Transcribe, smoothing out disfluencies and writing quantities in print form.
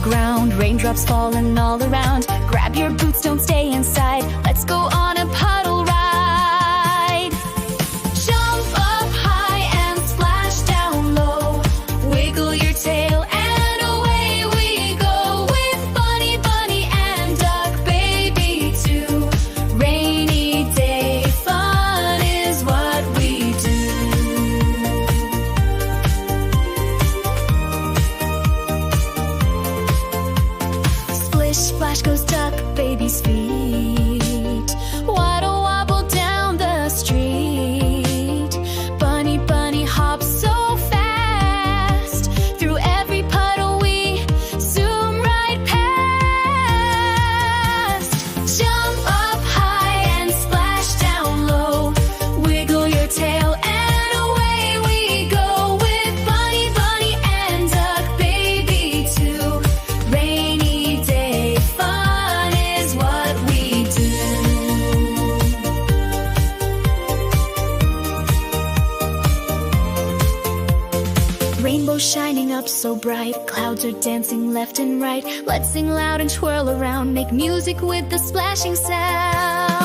ground, raindrops falling all around. Grab your boots, don't stay inside. Let's go on a puddle ride. Jump up high and splash down low. Wiggle your tail and away we go. With Bunny, Bunny and Duck Baby too. Rainy day fun is what we do. Splish splash goes Duck Baby's feet. Waddle wobble down the street. Bunny, Bunny hops so fast. Through every puddle we zoom right past. Jump up high and splash down low. Wiggle your tail and away we go. With Bunny, Bunny and Duck Baby too. Rainy day fun is what we do. Rainbow shining up so bright. Clouds are dancing left and right. Let's sing loud and twirl around. Make music with the splashing sound.